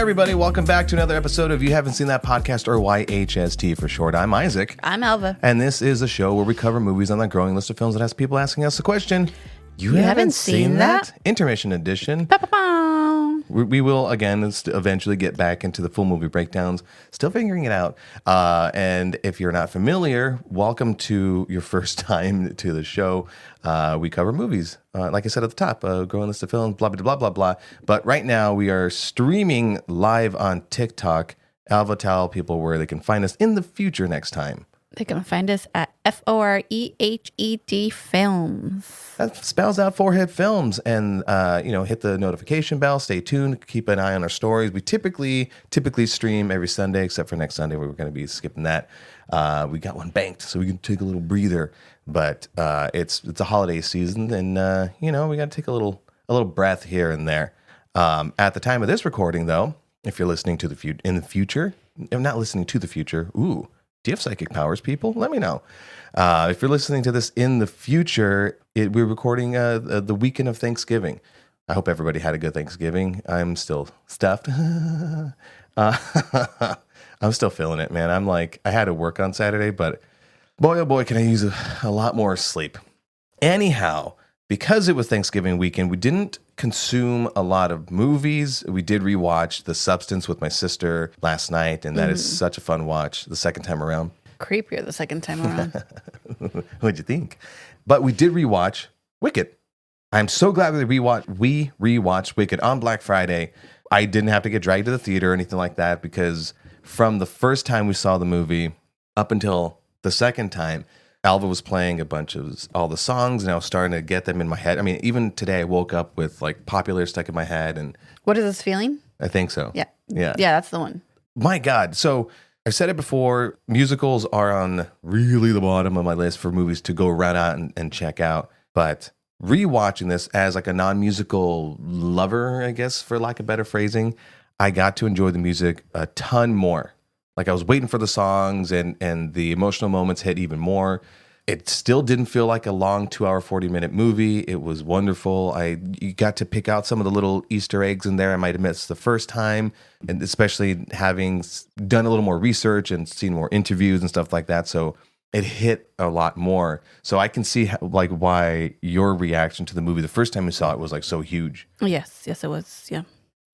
everybody. Welcome back to another episode of You Haven't Seen That Podcast, or YHST for short. I'm Isaac. I'm Elva. And this is a show where we cover movies on that growing list of films that has people asking us the question, You haven't seen that? Intermission edition. Ba-ba-ba. We will, again, eventually get back into the full movie breakdowns. Still figuring it out. And if you're not familiar, welcome to your first time to the show. We cover movies, like I said at the top, growing list of films, blah, blah, blah, blah, blah. But right now we are streaming live on TikTok. Alva, tell people where they can find us in the future next time. They can find us at FOREHED Films. That spells out Forehead Films. And, hit the notification bell. Stay tuned. Keep an eye on our stories. We typically stream every Sunday, except for next Sunday. We're going to be skipping that. We got one banked, so we can take a little breather. But it's a holiday season, and, we got to take a little breath here and there. At the time of this recording, though, if you're listening to in the future, I'm not listening to the future. Ooh. Do you have psychic powers, people? Let me know. If you're listening to this in the future, we're recording the weekend of Thanksgiving. I hope everybody had a good Thanksgiving. I'm still stuffed. I'm still feeling it, man. I had to work on Saturday, but boy, oh boy, can I use a lot more sleep. Anyhow, because it was Thanksgiving weekend, we didn't consume a lot of movies. We did rewatch The Substance with my sister last night, and that is such a fun watch the second time around. Creepier the second time around. What'd you think? But we did rewatch Wicked. I'm so glad that we rewatched Wicked on Black Friday. I didn't have to get dragged to the theater or anything like that, because from the first time we saw the movie up until the second time, Alva was playing a bunch of all the songs, and I was starting to get them in my head. I mean, even today I woke up with Popular stuck in my head. And what is this feeling? I think so. Yeah. Yeah, that's the one. My God. So I've said it before, musicals are on really the bottom of my list for movies to go around out and check out. But rewatching this as a non-musical lover, I guess, for lack of better phrasing, I got to enjoy the music a ton more. I was waiting for the songs, and the emotional moments hit even more. It still didn't feel like a long 2-hour, 40-minute movie. It was wonderful. You got to pick out some of the little Easter eggs in there I might have missed the first time, and especially having done a little more research and seen more interviews and stuff like that. So it hit a lot more. So I can see why your reaction to the movie the first time you saw it was so huge. Yes, it was. Yeah.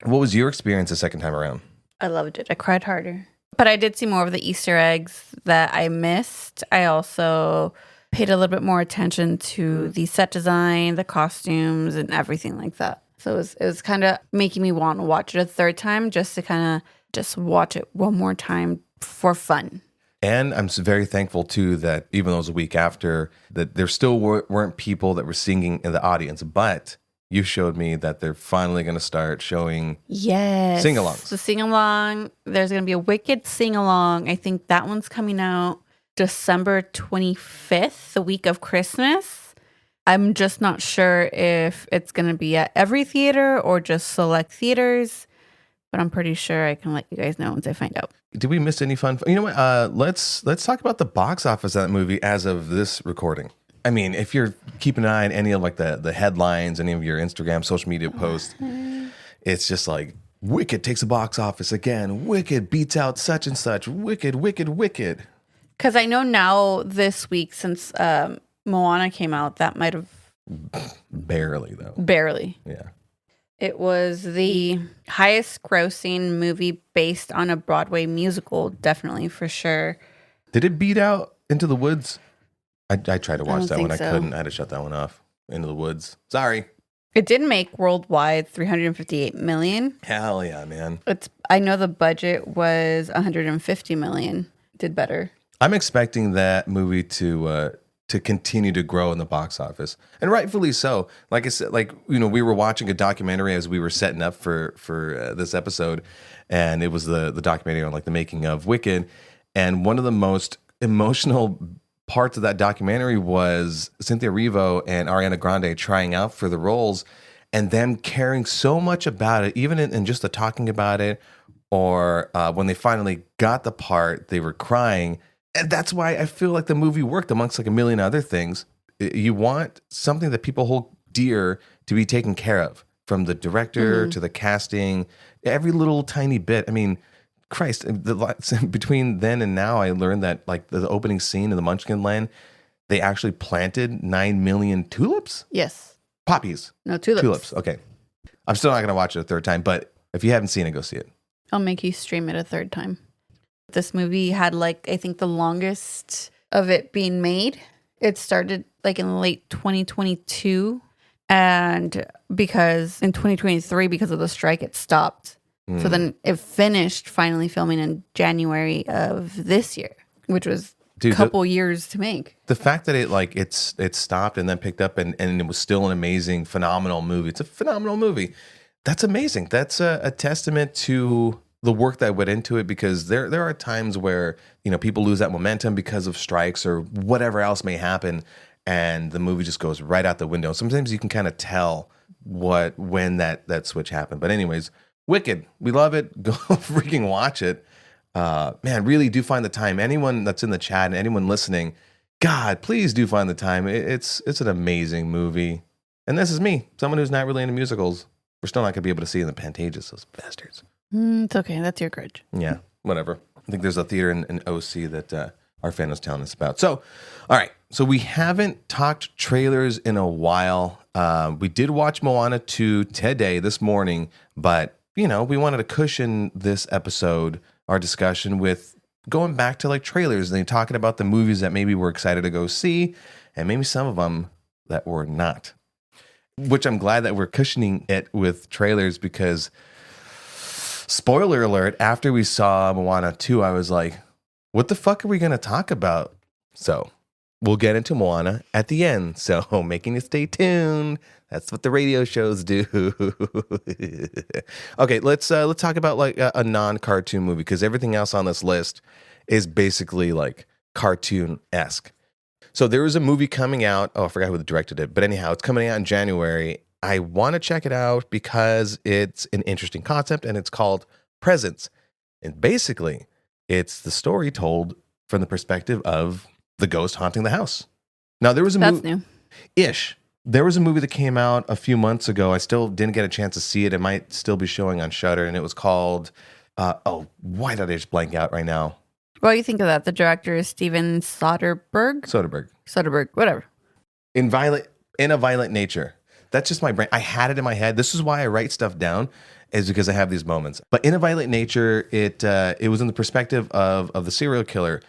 What was your experience the second time around? I loved it. I cried harder. But I did see more of the Easter eggs that I missed. I also paid a little bit more attention to the set design, the costumes, and everything like that. So it was kind of making me want to watch it a third time, just to kind of just watch it one more time for fun. And I'm very thankful, too, that even though it was a week after, that there still weren't people that were singing in the audience. But you showed me that they're finally going to start showing sing-alongs. So sing-along, there's going to be a Wicked sing-along. I think that one's coming out December 25th, the week of Christmas. I'm just not sure if it's going to be at every theater or just select theaters, but I'm pretty sure I can let you guys know once I find out. Did we miss any fun? You know what? Let's talk about the box office of that movie as of this recording. I mean, if you're keeping an eye on any of the headlines, any of your Instagram, social media posts, it's just Wicked takes a box office again. Wicked beats out such and such. Wicked, wicked, wicked. Because I know now this week, since Moana came out, that might have... Barely, though. Barely. Yeah. It was the highest grossing movie based on a Broadway musical, definitely, for sure. Did it beat out Into the Woods? I tried to watch that one. I so. couldn't. I had to shut that one off. Into the Woods. Sorry. It did make worldwide $358 million. Hell yeah, man. I know the budget was $150 million. Did better. I'm expecting that movie to continue to grow in the box office, and rightfully so. Like I said, we were watching a documentary as we were setting up for this episode, and it was the documentary on the making of Wicked, and one of the most emotional parts of that documentary was Cynthia Erivo and Ariana Grande trying out for the roles, and them caring so much about it, even in just the talking about it, or when they finally got the part, they were crying. And that's why I feel like the movie worked amongst a million other things. You want something that people hold dear to be taken care of from the director to the casting, every little tiny bit. I mean, Christ, between then and now, I learned that like the opening scene in the Munchkin Land, they actually planted 9 million tulips? Yes. Poppies. No, tulips. Tulips, okay. I'm still not going to watch it a third time, but if you haven't seen it, go see it. I'll make you stream it a third time. This movie had like, I think the longest of it being made. It started like in late 2022. And because in 2023, because of the strike, it stopped. So then it finished finally filming in January of this year, which was a couple years to make. The fact that it stopped and then picked up and it was still an amazing, phenomenal movie. It's a phenomenal movie. That's amazing. That's a testament to the work that went into it, because there are times where, you know, people lose that momentum because of strikes or whatever else may happen, and the movie just goes right out the window. Sometimes you can kind of tell when that switch happened. But anyways, Wicked, we love it. Go freaking watch it. Man, really do find the time. Anyone that's in the chat and anyone listening, God, please do find the time. It's an amazing movie. And this is me, someone who's not really into musicals. We're still not going to be able to see in the Pantages, those bastards. It's okay. That's your grudge. Yeah, whatever. I think there's a theater in OC that our fan was telling us about. So, all right. So we haven't talked trailers in a while. We did watch Moana 2 today, this morning, but you know, we wanted to cushion this episode, our discussion, with going back to like trailers and talking about the movies that maybe we're excited to go see, and maybe some of them that we're not. Which I'm glad that we're cushioning it with trailers, because spoiler alert, after we saw Moana 2, I was like, what the fuck are we going to talk about? So we'll get into Moana at the end. So making you stay tuned. That's what the radio shows do. Okay, let's talk about like a non-cartoon movie, because everything else on this list is basically like cartoon-esque. So there was a movie coming out. Oh, I forgot who directed it. But anyhow, it's coming out in January. I want to check it out because it's an interesting concept, and it's called Presence. And basically, it's the story told from the perspective of the ghost haunting the house. Now, there was a movie. That's new. Ish. There was a movie that came out a few months ago. I still didn't get a chance to see it. It might still be showing on Shudder, and it was called, why did I just blank out right now? What do you think of that? The director is Steven Soderbergh, whatever. In a Violent Nature. That's just my brain. I had it in my head. This is why I write stuff down, is because I have these moments. But In a Violent Nature, it was in the perspective of the serial killer.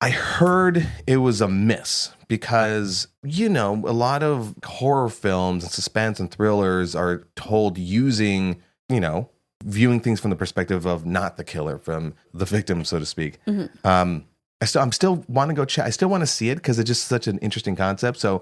I heard it was a miss because, you know, a lot of horror films and suspense and thrillers are told using, you know, viewing things from the perspective of not the killer, from the victim, so to speak. Mm-hmm. I'm still want to go check. I still want to see it because it's just such an interesting concept. So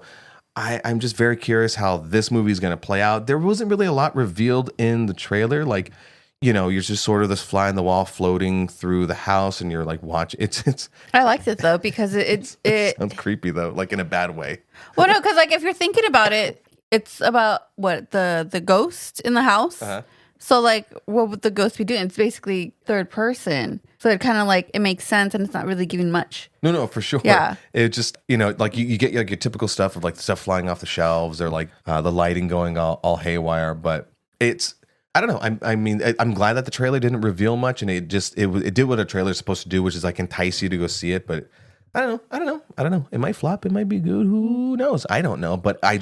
I'm just very curious how this movie is going to play out. There wasn't really a lot revealed in the trailer. Like, you know, you're just sort of this fly in the wall floating through the house, and you're like watching. It's. I liked it though because it sounds creepy though, like in a bad way. Well, no, because like if you're thinking about it, it's about what the ghost in the house. Uh-huh. So like, what would the ghost be doing? It's basically third person. So it kind of like, it makes sense, and it's not really giving much. No, for sure. Yeah. It just, you know, like you get like your typical stuff of like the stuff flying off the shelves, or like the lighting going all haywire. But it's, I don't know. I mean, I'm glad that the trailer didn't reveal much, and it did what a trailer is supposed to do, which is like entice you to go see it. But I don't know. It might flop. It might be good. Who knows? I don't know. But I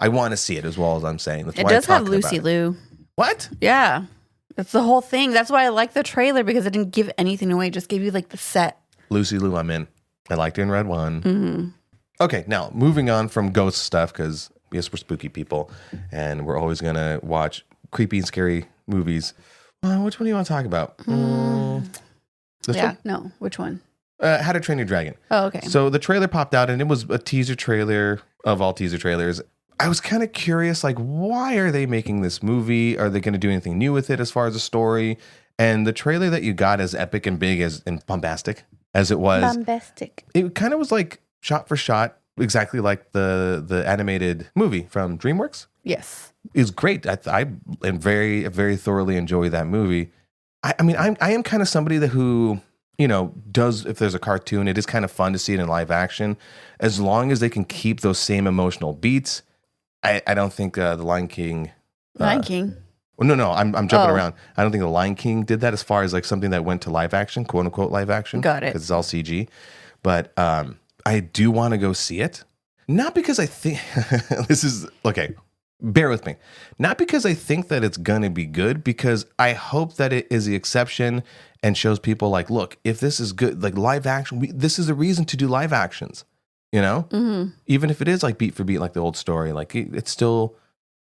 want to see it, as well as I'm saying. That's it why does have Lucy Liu. What? Yeah. That's the whole thing. That's why I like the trailer, because it didn't give anything away. It just gave you like the set. Lucy Liu, I'm in. I liked her in Red One. Mm-hmm. Okay, now moving on from ghost stuff, because yes, we're spooky people, and we're always going to watch creepy and scary movies. Which one do you want to talk about? This one? No. Which one? How to Train Your Dragon. Oh, okay. So the trailer popped out, and it was a teaser trailer of all teaser trailers. I was kind of curious, like, why are they making this movie? Are they going to do anything new with it as far as a story? And the trailer that you got, as epic and big and bombastic as it was, it kind of was like shot for shot, exactly like the animated movie from DreamWorks. Yes, it was great. I am very thoroughly enjoy that movie. I mean, I am kind of somebody who, you know, does, if there's a cartoon, it is kind of fun to see it in live action, as long as they can keep those same emotional beats. I don't think The Lion King Lion King. Well, no, I'm jumping Oh. around. I don't think the Lion King did that as far as like something that went to live action, quote unquote live action. Got it. Because it's all CG. But I do want to go see it. Not because I think this is okay. Bear with me. Not because I think that it's gonna be good, because I hope that it is the exception and shows people like, look, if this is good, like live action, this is a reason to do live actions. You know, even if it is like beat for beat, like the old story, like it's still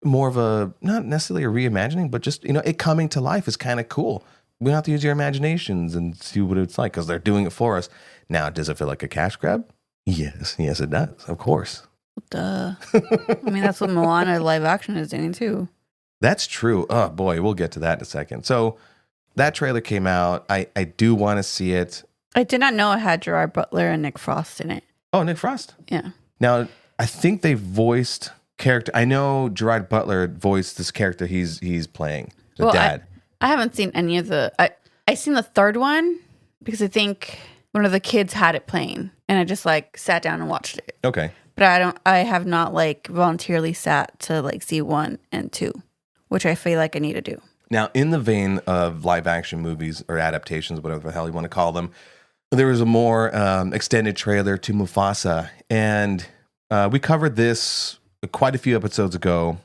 more of a, not necessarily a reimagining, but just, you know, it coming to life is kind of cool. We don't have to use your imaginations and see what it's like because they're doing it for us. Now, does it feel like a cash grab? Yes, it does. Of course. Duh. I mean, that's what Moana live action is doing too. That's true. Oh boy, we'll get to that in a second. So that trailer came out. I do want to see it. I did not know it had Gerard Butler and Nick Frost in it. Oh, Nick Frost. Yeah. Now, I think they voiced character. I know Gerard Butler voiced this character he's playing, the dad. I haven't seen any of the. I seen the third one because I think one of the kids had it playing, and I just like sat down and watched it. Okay. But I have not like voluntarily sat to like see 1 and 2, which I feel like I need to do. Now, in the vein of live action movies or adaptations, whatever the hell you want to call them, there was a more extended trailer to Mufasa, and we covered this quite a few episodes ago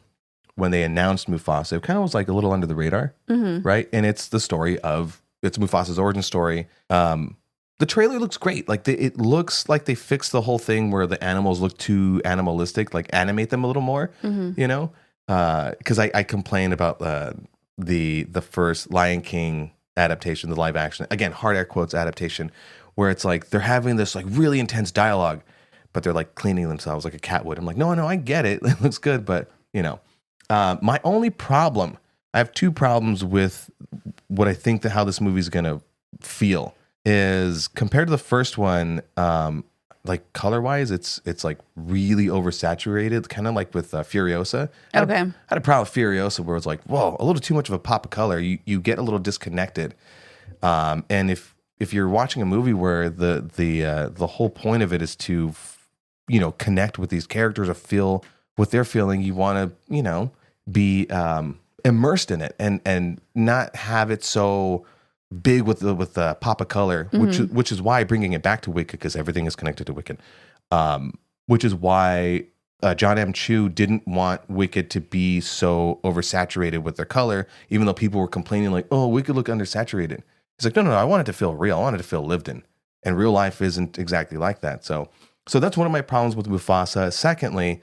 when they announced Mufasa. It kind of was like a little under the radar, right? And it's the story of, it's Mufasa's origin story. The trailer looks great. Like it looks like they fixed the whole thing where the animals look too animalistic, like animate them a little more, you know? Because I complained about the first Lion King adaptation, the live action, again, hard air quotes adaptation, where it's like they're having this like really intense dialogue, but they're like cleaning themselves like a cat would. I'm like, no, I get it. It looks good, but you know. My only problem, I have 2 problems with what I think how this movie is going to feel is compared to the first one, like color wise, it's like really oversaturated, kind of like with Furiosa. Okay. I had a problem with Furiosa where it's like, whoa, a little too much of a pop of color. You get a little disconnected. And if you're watching a movie where the whole point of it is to, you know, connect with these characters or feel what they're feeling, you want to, you know, be immersed in it and not have it so big with the pop of color, which is why bringing it back to Wicked, because everything is connected to Wicked, which is why John M. Chu didn't want Wicked to be so oversaturated with their color, even though people were complaining like, oh, Wicked look undersaturated. He's like, no, I want it to feel real. I want it to feel lived in. And real life isn't exactly like that. So that's one of my problems with Mufasa. Secondly,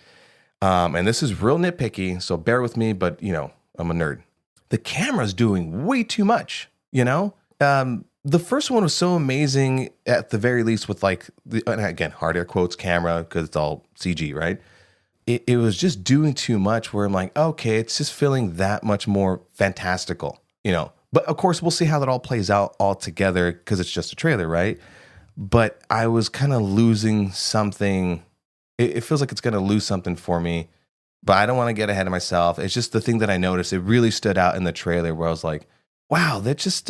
and this is real nitpicky, so bear with me, but you know, I'm a nerd. The camera's doing way too much, you know? The first one was so amazing at the very least with like, and again, hard air quotes camera, because it's all CG, right? It was just doing too much where I'm like, okay, it's just feeling that much more fantastical, you know? But of course, we'll see how that all plays out all together because it's just a trailer, right? But I was kind of losing something. It feels like it's going to lose something for me, but I don't want to get ahead of myself. It's just the thing that I noticed. It really stood out in the trailer where I was like, wow, that just,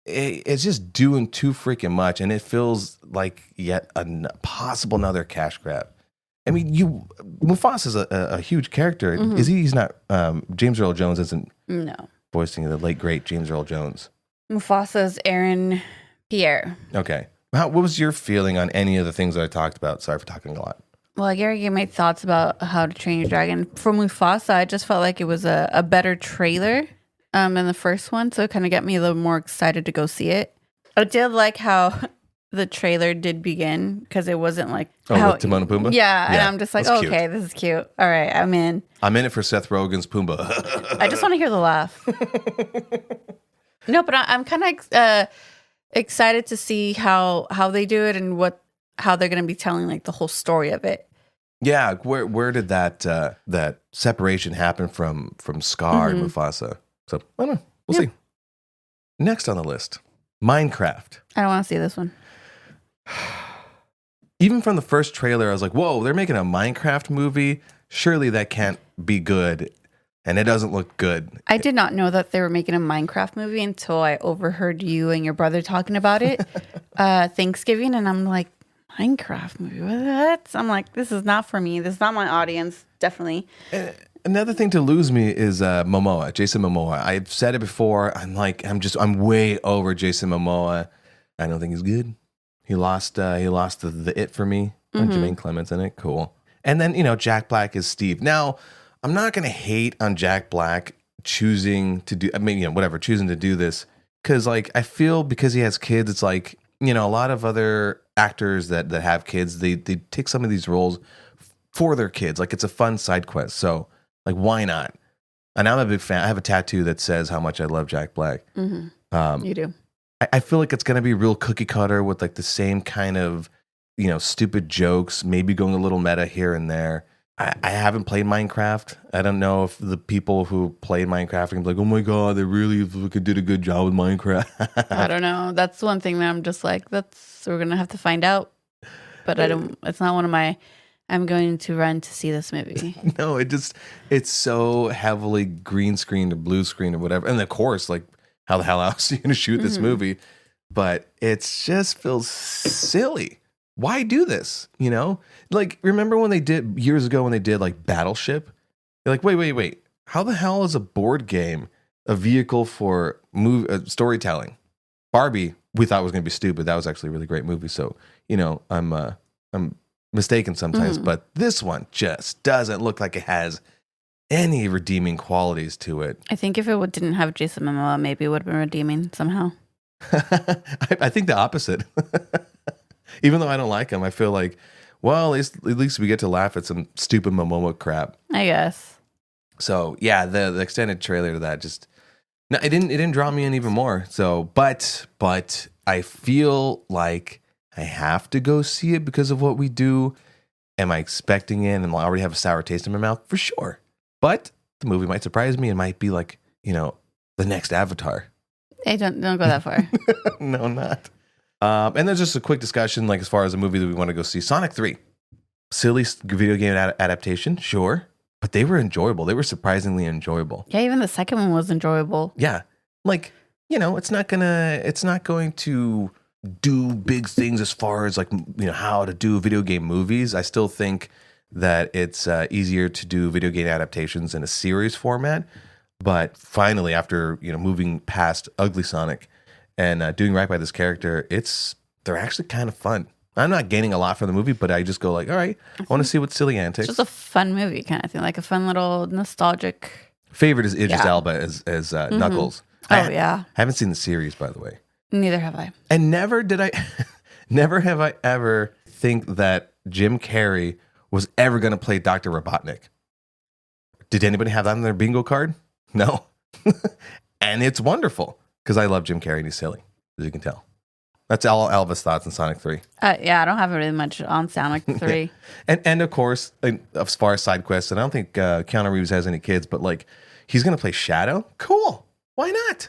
it's just doing too freaking much. And it feels like yet possible another cash grab. I mean, Mufasa's a huge character. Is he? He's not, James Earl Jones isn't voicing the late, great James Earl Jones. Mufasa's Aaron Pierre. Okay. What was your feeling on any of the things that I talked about? Sorry for talking a lot. Well, Gary gave my thoughts about How to Train Your Dragon. For Mufasa, I just felt like it was a better trailer than the first one, so it kind of got me a little more excited to go see it. I did like how the trailer did begin, because it wasn't like... with Timon and Pumbaa? Yeah, and I'm just like, okay, this is cute. All right, I'm in. I'm in it for Seth Rogen's Pumbaa. I just want to hear the laugh. No, but I'm kind of... excited to see how they do it and how they're going to be telling like the whole story of it. Yeah, where did that separation happen from Scar and Mufasa? So I don't know. We'll see. Next on the list, Minecraft. I don't want to see this one. Even from the first trailer, I was like, "Whoa, they're making a Minecraft movie. Surely that can't be good." And it doesn't look good. I did not know that they were making a Minecraft movie until I overheard you and your brother talking about it Thanksgiving. And I'm like, Minecraft movie? What? I'm like, this is not for me. This is not my audience. Definitely. Another thing to lose me is Momoa, Jason Momoa. I've said it before. I'm way over Jason Momoa. I don't think he's good. He lost the it for me. Jermaine Clement's in it. Cool. And then, Jack Black is Steve. Now, I'm not going to hate on Jack Black choosing to do this. Because, I feel because he has kids, it's like, a lot of other actors that have kids, they take some of these roles for their kids. Like, it's a fun side quest. So, why not? And I'm a big fan. I have a tattoo that says how much I love Jack Black. You do. I feel like it's going to be real cookie cutter with the same kind of, stupid jokes, maybe going a little meta here and there. I haven't played Minecraft. I don't know if the people who played Minecraft can be like, oh my God, they really did a good job with Minecraft. I don't know. That's one thing that I'm just like, we're going to have to find out. But it's not one of my, I'm going to run to see this movie. No, it's so heavily green screen or blue screen or whatever. And of course, how the hell else are you going to shoot this movie? But it just feels silly. Why do this? Remember when they did years ago when they did Battleship? You're like, wait. How the hell is a board game a vehicle for storytelling? Barbie, we thought was going to be stupid. That was actually a really great movie. So, I'm mistaken sometimes, but this one just doesn't look like it has any redeeming qualities to it. I think if it didn't have Jason Momoa, maybe it would have been redeeming somehow. I think the opposite. Even though I don't like him, I feel like, well, at least we get to laugh at some stupid Momoa crap. I guess. So yeah, the extended trailer to that it didn't draw me in even more. So, but I feel like I have to go see it because of what we do. Am I expecting it? And I already have a sour taste in my mouth for sure. But the movie might surprise me and might be the next Avatar. Hey, don't go that far. No, not. And there's just a quick discussion, as far as a movie that we want to go see. Sonic 3. Silly video game adaptation, sure. But they were enjoyable. They were surprisingly enjoyable. Yeah, even the second one was enjoyable. Yeah. It's not going to do big things as far as how to do video game movies. I still think that it's easier to do video game adaptations in a series format. But finally, after moving past Ugly Sonic and doing right by this character, they're actually kind of fun. I'm not gaining a lot from the movie, but I just go all right, I want to see what silly antics. It's just a fun movie kind of thing, a fun little nostalgic. Favorite is Idris Elba as Knuckles. Yeah. I haven't seen the series, by the way. Neither have I. And never have I ever think that Jim Carrey was ever going to play Dr. Robotnik. Did anybody have that on their bingo card? No. And it's wonderful because I love Jim Carrey and he's silly, as you can tell. That's all Elvis thoughts on Sonic 3. Yeah, I don't have really much on Sonic 3. and of course, as far as side quests, and I don't think Keanu Reeves has any kids, but he's going to play Shadow? Cool. Why not?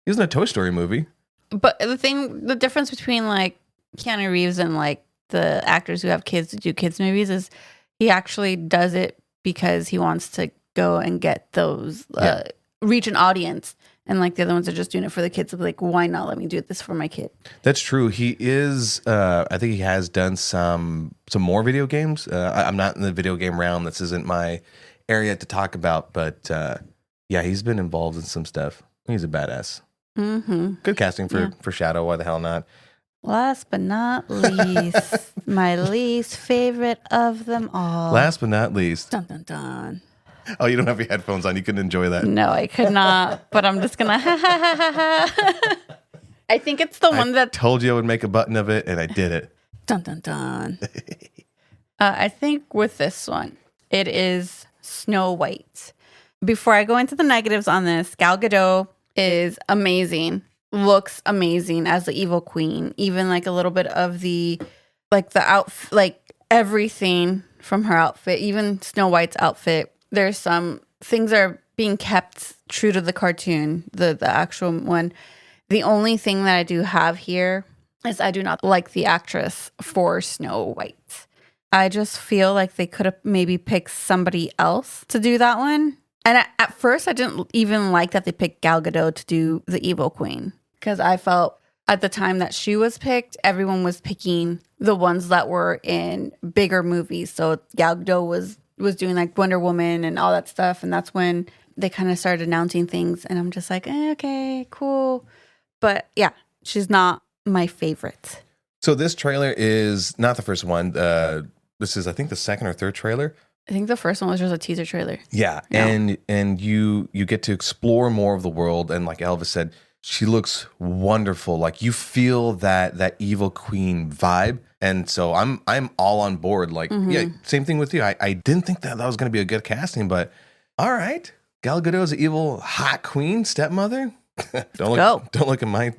He was in a Toy Story movie. But the difference between Keanu Reeves and the actors who have kids to do kids movies is he actually does it because he wants to go and get those, reach an audience. And the other ones are just doing it for the kids. Why not let me do this for my kid? That's true. He is, I think he has done some more video games. I'm not in the video game realm. This isn't my area to talk about. But yeah, he's been involved in some stuff. He's a badass. Mm-hmm. Good casting for Shadow. Why the hell not? Last but not least, my least favorite of them all. Last but not least. Dun, dun, dun. Oh, you don't have your headphones on. You couldn't enjoy that. No, I could not. But I'm just going to I think it's the one that... told you I would make a button of it, and I did it. Dun, dun, dun. I think with this one, it is Snow White. Before I go into the negatives on this, Gal Gadot is amazing. Looks amazing as the evil queen. Even a little bit of the outfit, everything from her outfit, even Snow White's outfit. There's some things are being kept true to the cartoon, the actual one. The only thing that I do have here is I do not like the actress for Snow White. I just feel like they could have maybe picked somebody else to do that one. And at first, I didn't even like that they picked Gal Gadot to do the evil queen. Because I felt at the time that she was picked, everyone was picking the ones that were in bigger movies. So Gal Gadot was was doing like Wonder Woman and all that stuff. And that's when they kind of started announcing things. And I'm just like, okay, cool. But yeah, she's not my favorite. So this trailer is not the first one. This is, I think, the second or third trailer. I think the first one was just a teaser trailer. Yeah, and you get to explore more of the world, and like Elvis said, she looks wonderful. Like you feel that evil queen vibe, and so I'm all on board. Like yeah, same thing with you. I didn't think that was going to be a good casting, but all right, Gal Gadot's an evil hot queen stepmother. Don't look at my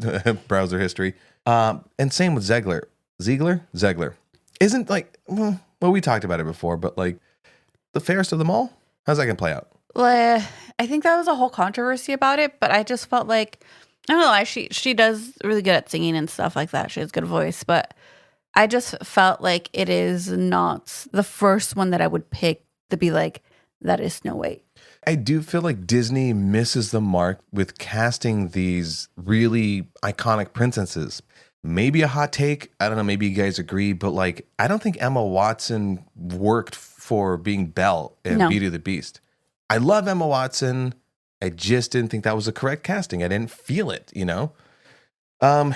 browser history. And same with Ziegler isn't like well we talked about it before, but like the fairest of them all. How's that gonna play out? Well, I think that was a whole controversy about it, but I just felt like I don't know. She does really good at singing and stuff like that. She has a good voice, but I just felt like it is not the first one that I would pick to be like that is Snow White. I do feel like Disney misses the mark with casting these really iconic princesses. Maybe a hot take. I don't know. Maybe you guys agree, but like, I don't think Emma Watson worked for being Belle in Beauty and the Beast. I love Emma Watson. I just didn't think that was the correct casting. I didn't feel it, you know? I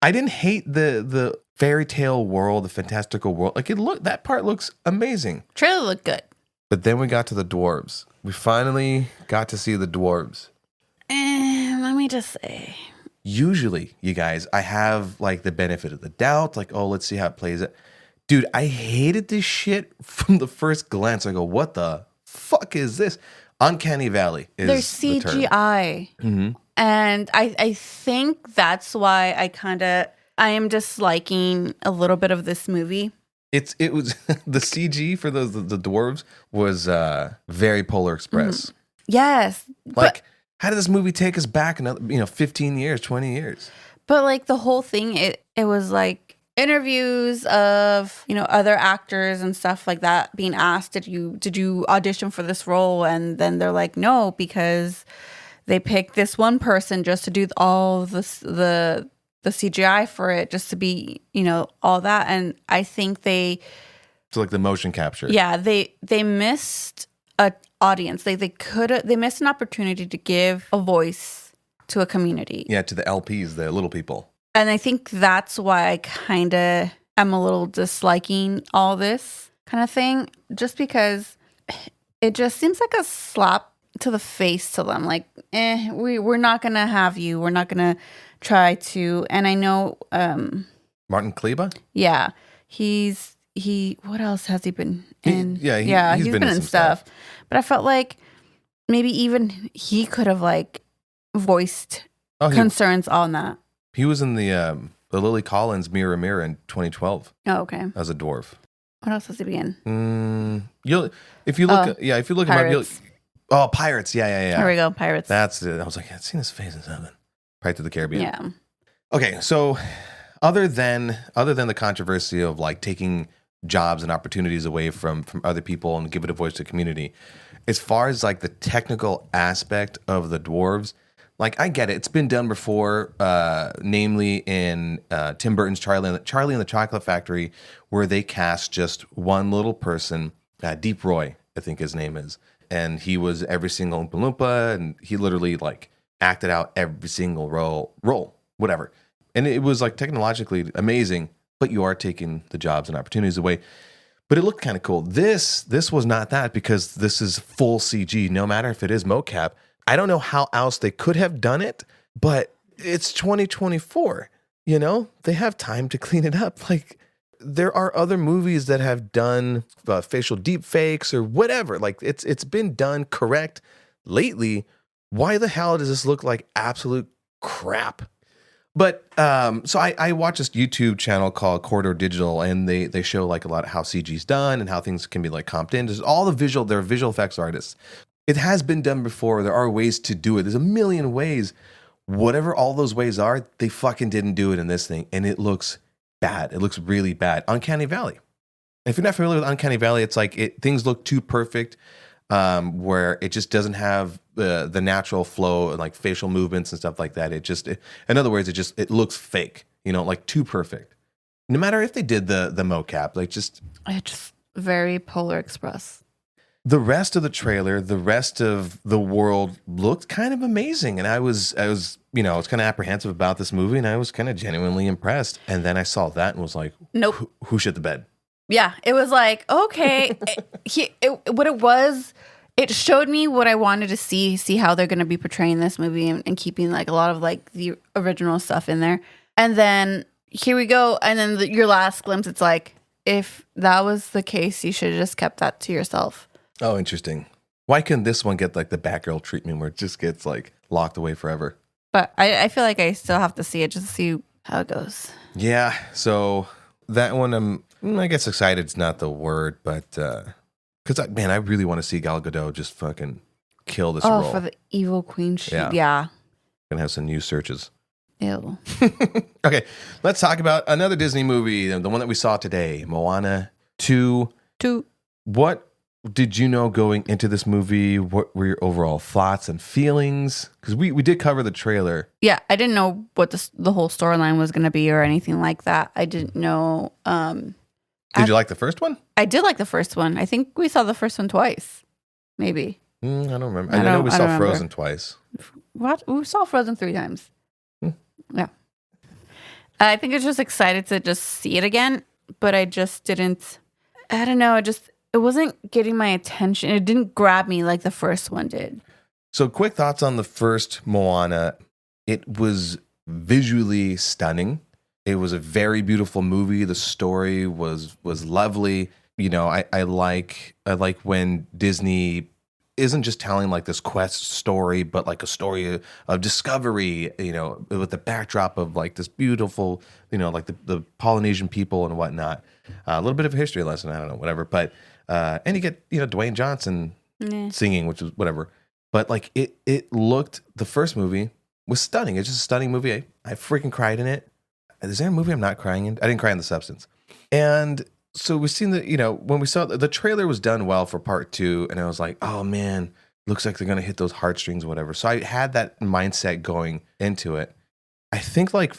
didn't hate the fairy tale world, the fantastical world. Like that part looks amazing. Trailer looked good. But then we got to the dwarves. We finally got to see the dwarves. Let me just say. Usually, you guys, I have like the benefit of the doubt. Like, oh, let's see how it plays it. Dude, I hated this shit from the first glance. I go, what the fuck is this? Uncanny Valley is There's CGI. And I think that's why I am disliking a little bit of this movie. It was the CG for the dwarves was very Polar Express. Yes. Like, how did this movie take us back another 15 years, 20 years? But like the whole thing, it was like interviews of other actors and stuff like that being asked, did you audition for this role? And then they're like, no, because they picked this one person just to do all the CGI for it, just to be all that. And I think so like the motion capture. Yeah, they missed an audience. They missed an opportunity to give a voice to a community. Yeah, to the LPs, the little people. And I think that's why I kind of am a little disliking all this kind of thing, just because it just seems like a slap to the face to them. Like, we're not going to have you. We're not going to try to. And I know... Martin Kleba? Yeah. What else has he been in? He's been in stuff. But I felt like maybe even he could have like voiced concerns on that. He was in the Lily Collins Mirror Mirror in 2012. Oh, okay. As a dwarf. What else has he been in? If you look Pirates. him up, Pirates. Yeah. There we go, Pirates. That's it. I was like, I've seen his face in something. Pirates of the Caribbean. Yeah. Okay, so other than the controversy of like taking jobs and opportunities away from other people and give it a voice to the community, as far as like the technical aspect of the dwarves, like I get it. It's been done before, namely in Tim Burton's Charlie and the Chocolate Factory, where they cast just one little person, Deep Roy, I think his name is, and he was every single Oompa Loompa, and he literally like acted out every single role, whatever. And it was like technologically amazing, but you are taking the jobs and opportunities away. But it looked kind of cool. This was not that, because this is full CG, no matter if it is mocap. I don't know how else they could have done it, but it's 2024. They have time to clean it up. Like, there are other movies that have done facial deep fakes or whatever. Like, it's been done correct lately. Why the hell does this look like absolute crap? But so I watch this YouTube channel called Corridor Digital, and they show like a lot of how CG's done and how things can be like comped in. There's all they're visual effects artists. It has been done before. There are ways to do it. There's a million ways. Whatever all those ways are, they fucking didn't do it in this thing, and it looks bad. It looks really bad. Uncanny Valley. If you're not familiar with Uncanny Valley, it's like things look too perfect, where it just doesn't have the natural flow and like facial movements and stuff like that. In other words, it looks fake. Like too perfect. No matter if they did the mocap, like just very Polar Express. The rest of the trailer, the rest of the world looked kind of amazing. And I was, I was kind of apprehensive about this movie, and I was kind of genuinely impressed. And then I saw that and was like, Nope. Who shit the bed? Yeah, it was like, okay. What it was, it showed me what I wanted to see how they're going to be portraying this movie and keeping like a lot of like the original stuff in there. And then here we go. And then your last glimpse, it's like, if that was the case, you should have just kept that to yourself. Oh, interesting. Why couldn't this one get like the Batgirl treatment where it just gets like locked away forever? But I feel like I still have to see it just to see how it goes. Yeah. So that one, I guess excited is not the word, but because man, I really want to see Gal Gadot just fucking kill this role. Oh, for the evil queen. Yeah. Gonna have some new searches. Ew. Okay, let's talk about another Disney movie, the one that we saw today, Moana 2. What did you know going into this movie? What were your overall thoughts and feelings? Because we did cover the trailer. Yeah, I didn't know what the whole storyline was going to be or anything like that. I didn't know. Did you like the first one? I did like the first one. I think we saw the first one twice, maybe. I don't remember. I know we saw Frozen twice. What? We saw Frozen 3 times. Yeah. I think I was just excited to just see it again, but I just didn't. I don't know. It wasn't getting my attention. It didn't grab me like the first one did. So quick thoughts on the first Moana. It was visually stunning. It was a very beautiful movie. The story was lovely. I like when Disney isn't just telling like this quest story, but like a story of discovery, with the backdrop of like this beautiful, like the Polynesian people and whatnot. A little bit of a history lesson. I don't know, whatever. But, and you get, Dwayne Johnson singing, which is whatever. But like it looked, the first movie was stunning. It's just a stunning movie. I freaking cried in it. Is there a movie I'm not crying in? I didn't cry in The Substance. And so we've seen when we saw the trailer was done well for part 2, and I was like, oh man, looks like they're going to hit those heartstrings, whatever. So I had that mindset going into it. I think like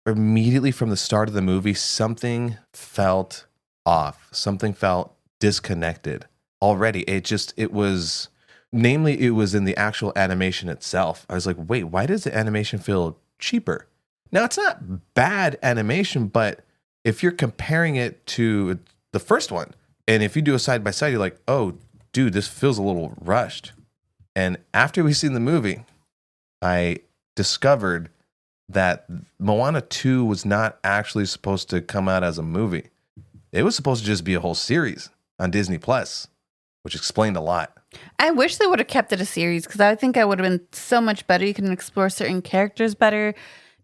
immediately from the start of the movie, something felt off. Something felt disconnected already. It was in the actual animation itself. I was like, wait, why does the animation feel cheaper? Now it's not bad animation, but if you're comparing it to the first one, and if you do a side by side, you're like, oh, dude, this feels a little rushed. And after we've seen the movie, I discovered that Moana 2 was not actually supposed to come out as a movie. It was supposed to just be a whole series on Disney Plus, which explained a lot. I wish they would have kept it a series, because I think I would have been so much better. You can explore certain characters better,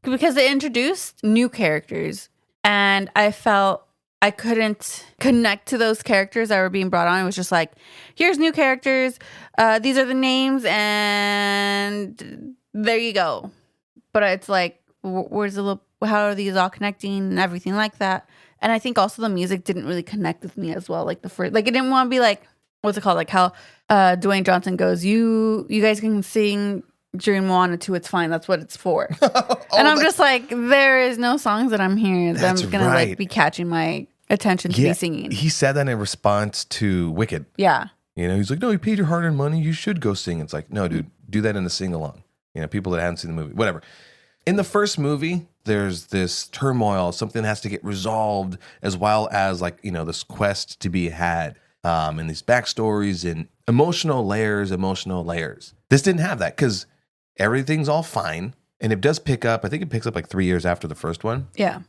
because they introduced new characters. And I felt I couldn't connect to those characters that were being brought on. It was just like, here's new characters. These are the names. And there you go. But it's like, how are these all connecting and everything like that? And I think also the music didn't really connect with me as well. Like the first, like it didn't want to be like, what's it called? Like how Dwayne Johnson goes, you guys can sing during Moana 2, it's fine. That's what it's for. And I'm just like, there is no songs that I'm hearing that I'm going to like be catching my attention to be singing. He said that in response to Wicked. Yeah. He's like, no, you paid your hard-earned money. You should go sing. It's like, no, dude, do that in a sing-along. People that haven't seen the movie, whatever. In the first movie, there's this turmoil. Something has to get resolved, as well as like, this quest to be had, and these backstories and emotional layers. This didn't have that because everything's all fine. And it does pick up. I think it picks up like 3 years after the first one. Yeah.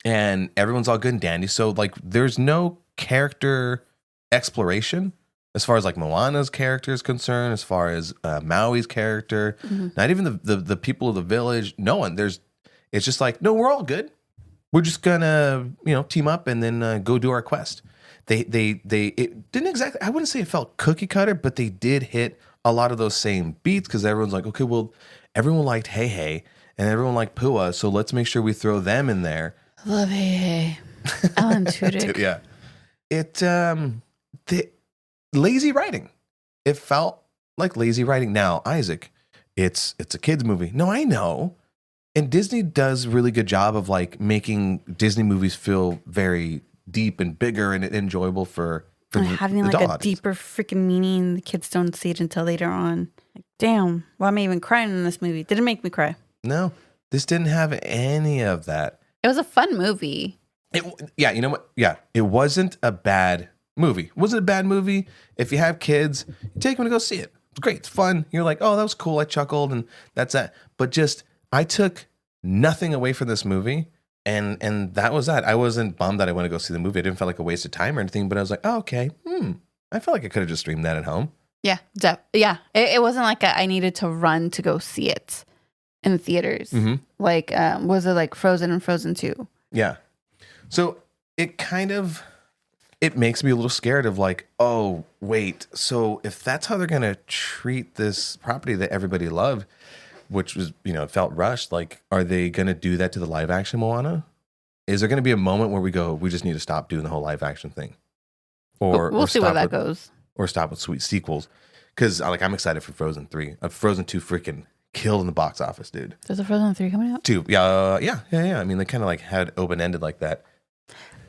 And everyone's all good and dandy. So like there's no character exploration as far as like Moana's character is concerned, as far as Maui's character, not even the people of the village. No one. It's just like, no, we're all good. We're just gonna, team up and then go do our quest. It didn't exactly, I wouldn't say it felt cookie cutter, but they did hit a lot of those same beats, because everyone's like, okay, well, everyone liked Hey Hey and everyone liked Pua, so let's make sure we throw them in there. Love Hey Hey. Alan Tudyk. Yeah. The lazy writing. It felt like lazy writing. Now, Isaac, it's a kid's movie. No, I know. And Disney does a really good job of like making Disney movies feel very deep and bigger and enjoyable for And having like a deeper freaking meaning. The kids don't see it until later on. Like, damn, why am I even crying in this movie? Didn't make me cry. No, this didn't have any of that. It was a fun movie. Yeah, you know what? Yeah, it wasn't a bad movie. It wasn't a bad movie. If you have kids, you take them to go see it. It's great. It's fun. You're like, oh, that was cool. I chuckled and that's that. But just, I took nothing away from this movie. And that was that. I wasn't bummed that I want to go see the movie. I didn't feel like a waste of time or anything, but I was like, oh, okay. I felt like I could have just streamed that at home. Yeah. Yeah. It wasn't like I needed to run to go see it in the theaters. Mm-hmm. Like, was it like Frozen and Frozen 2? Yeah. So it makes me a little scared of like, oh, wait. So if that's how they're going to treat this property that everybody loved, which was, it felt rushed. Like, are they going to do that to the live action Moana? Is there going to be a moment where we just need to stop doing the whole live action thing? Or we'll see where that goes. Or stop with sweet sequels. Because I'm excited for Frozen 3. Frozen 2 freaking killed in the box office, dude. There's a Frozen 3 coming out? 2. Yeah. I mean, they kind of like had open-ended like that.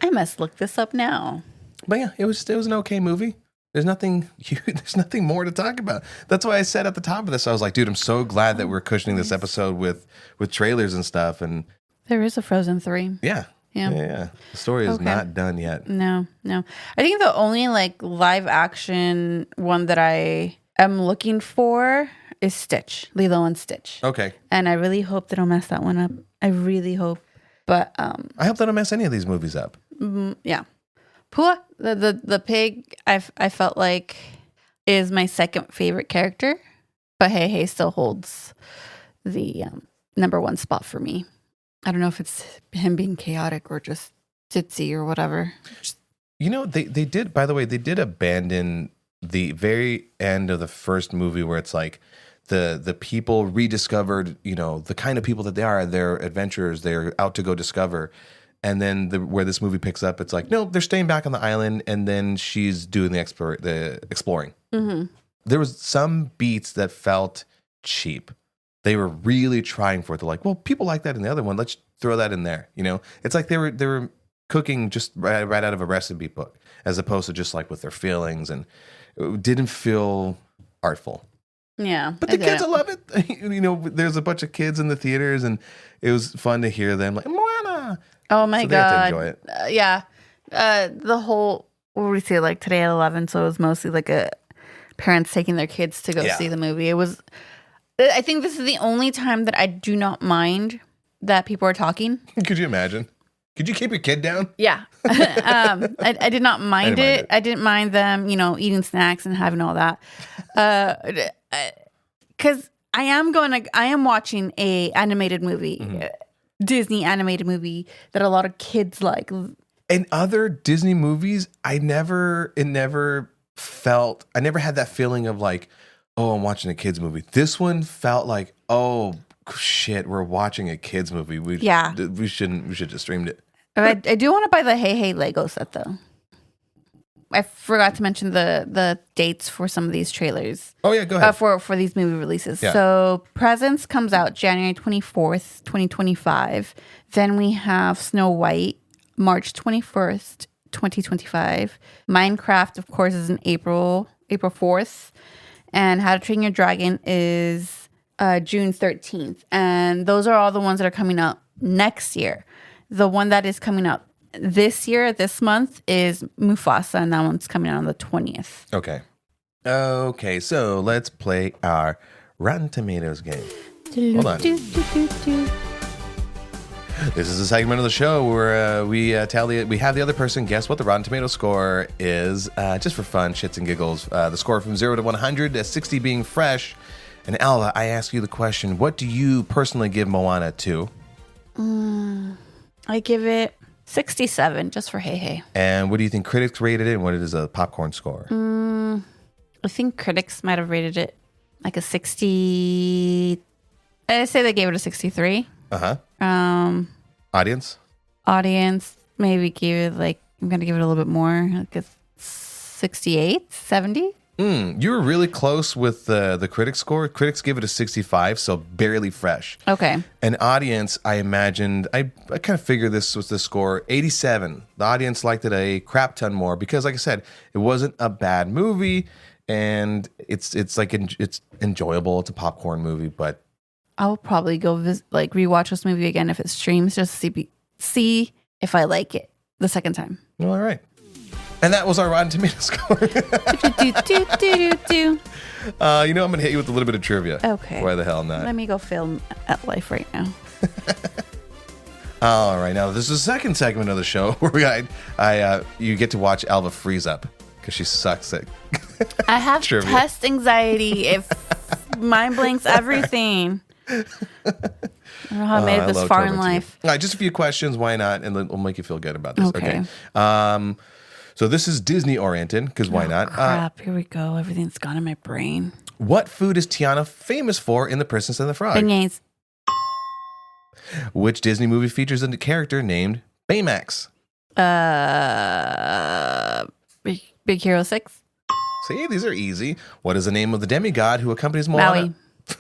I must look this up now. But yeah, it was an okay movie. There's nothing more to talk about. That's why I said at the top of this, I was like, dude, I'm so glad that we're cushioning this episode with trailers and stuff. And there is a Frozen 3. Yeah. The story is not done yet. No. I think the only like live action one that I am looking for is Stitch, Lilo and Stitch. Okay. And I really hope they don't mess that one up. I really hope. But I hope they don't mess any of these movies up. Yeah. Pua, the pig, I felt like is my second favorite character, but Hey still holds the number one spot for me. I don't know if it's him being chaotic or just ditzy or whatever. They did, by the way, they did abandon the very end of the first movie where it's like the people rediscovered, the kind of people that they are. They're adventurers. They're out to go discover. And then where this movie picks up, it's like, no, they're staying back on the island, and then she's doing the exploring. Mm-hmm. There was some beats that felt cheap. They were really trying for it. They're like, well, people like that in the other one. Let's throw that in there. It's like they were cooking just right out of a recipe book, as opposed to just like with their feelings, and it didn't feel artful. Yeah, but the kids will love it. There's a bunch of kids in the theaters, and it was fun to hear them like Moana. Oh my God! They have to enjoy it. Yeah, the whole we see like today at 11, so it was mostly like parents taking their kids to go see the movie. It was. I think this is the only time that I do not mind that people are talking. Could you imagine? Could you keep your kid down? Yeah, I did not mind it. I didn't mind them, eating snacks and having all that. Because I am watching a animated movie. Mm-hmm. Disney animated movie that a lot of kids like. In other Disney movies, I never had that feeling of like, oh, I'm watching a kids movie. This one felt like, oh shit, we're watching a kids movie. We should have streamed it. I do want to buy the Hey Lego set though. I forgot to mention the dates for some of these trailers. Oh yeah, go ahead. For these movie releases. Yeah. So Presents comes out January 24th, 2025. Then we have Snow White, March 21st, 2025. Minecraft, of course, is in April 4th. And How to Train Your Dragon is June 13th. And those are all the ones that are coming out next year. The one that is coming out this year, this month, is Mufasa, and that one's coming out on the 20th. Okay, so let's play our Rotten Tomatoes game. Hold on. This is a segment of the show where we have the other person guess what the Rotten Tomatoes score is, just for fun, shits and giggles. The score from 0 to 100, 60 being fresh. And Alva, I ask you the question, what do you personally give Moana to? I give it 67, just for Hey. And what do you think critics rated it, and what is a popcorn score? I think critics might have rated it like a 60. I say they gave it a 63. Audience maybe gave it I'm going to give it a little bit more, like a 68, 70. You were really close with the critic score. Critics give it a 65, so barely fresh. Okay. An audience, I imagined, I kind of figured this was the score, 87. The audience liked it a crap ton more because, like I said, it wasn't a bad movie, and it's enjoyable. It's a popcorn movie, but I'll probably go rewatch this movie again if it streams, just to see if I like it the second time. all right. And that was our Rotten Tomatoes score. I'm going to hit you with a little bit of trivia. Okay. Why the hell not? Let me go film at life right now. All right, now this is the second segment of the show where you get to watch Alva freeze up because she sucks at I have trivia. test anxiety if mind blanks everything. I don't know how I made it this far in life. All right, just a few questions. Why not? And then we'll make you feel good about this. Okay. So this is Disney oriented because why not? Crap, here we go. Everything's gone in my brain. What food is Tiana famous for in The Princess and the Frog? Beignets. Which Disney movie features a character named Baymax? Big Hero 6. See, these are easy. What is the name of the demigod who accompanies Moana? Maui.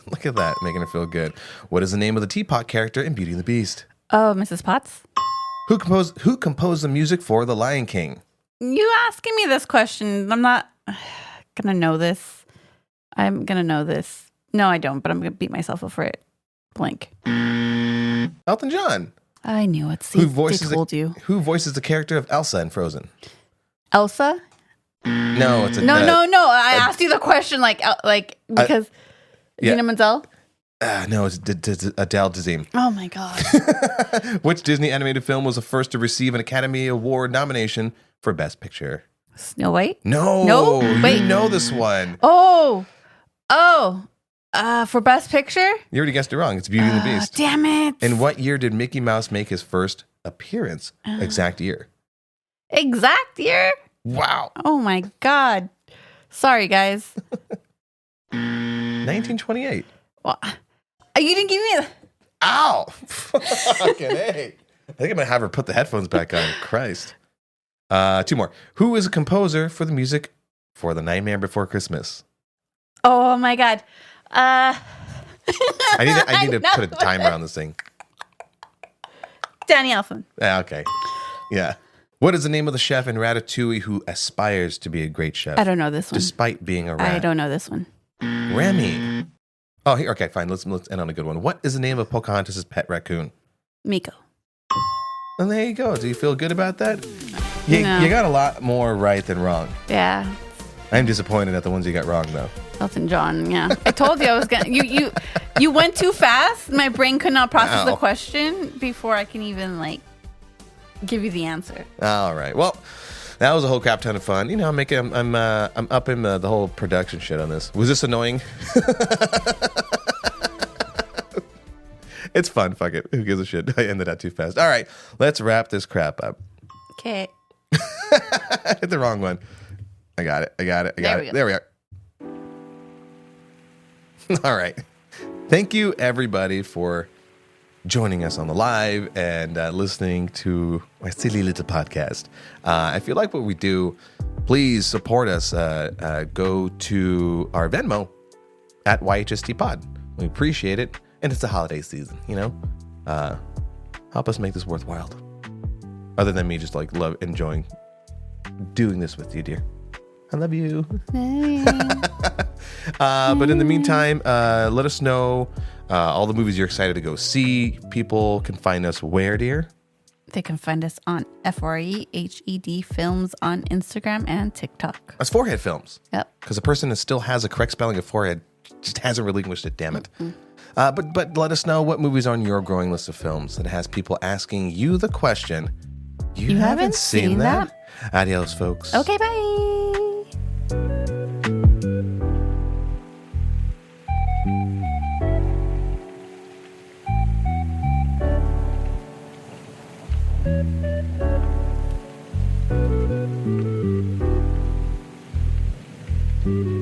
Look at that, making her feel good. What is the name of the teapot character in Beauty and the Beast? Oh, Mrs. Potts. Who composed the music for The Lion King? You asking me this question. I'm not gonna know this. I'm gonna know this. No, I don't, but I'm gonna beat myself up for it. Blank. Elton John. I knew it. See, they told you. Who voices the character of Elsa in Frozen? Elsa? No, it's No. I asked you the question because Dina Menzel? No, it's Adele Dazeem. Oh my god. Which Disney animated film was the first to receive an Academy Award nomination for Best Picture? Snow White? No. Wait. You know this one. Oh. For Best Picture? You already guessed it wrong. It's Beauty and the Beast. Damn it. In what year did Mickey Mouse make his first appearance? Exact year. Exact year? Wow. Oh my god. Sorry, guys. 1928. Well, you didn't give me Ow. Fucking A. I think I'm going to have her put the headphones back on. Christ. Two more. Who is a composer for the music for The Nightmare Before Christmas? Oh my god. I need to put a timer on this thing. Danny Elfman. Okay. Yeah. What is the name of the chef in Ratatouille who aspires to be a great chef? I don't know this one. Despite being a rat. I don't know this one. Remy. Oh, here. Okay, fine. Let's end on a good one. What is the name of Pocahontas' pet raccoon? Miko. And there you go. Do you feel good about that? No. You got a lot more right than wrong. Yeah. I'm disappointed at the ones you got wrong, though. Elton John, yeah. I told you I was gonna. You went too fast. My brain could not process the question before I can even give you the answer. All right. Well, that was a whole crap ton of fun. You know, I'm up in the whole production shit on this. Was this annoying? It's fun. Fuck it. Who gives a shit? I ended that too fast. All right. Let's wrap this crap up. Okay. I hit the wrong one. I got it. There we are. All right. Thank you, everybody, for joining us on the live and listening to my silly little podcast. If you like what we do, please support us. Go to our Venmo at YHST Pod. We appreciate it. And it's the holiday season, you know? Help us make this worthwhile. Other than me just love enjoying doing this with you, dear. I love you. Hey. But in the meantime, let us know all the movies you're excited to go see. People can find us where, dear? They can find us on FREHED Films on Instagram and TikTok. That's Forehead Films. Yep. Because the person that still has a correct spelling of forehead just hasn't relinquished it, damn it. But let us know what movies are on your growing list of films that has people asking you the question, you haven't seen that? Adios, folks. Okay, bye. Thank you.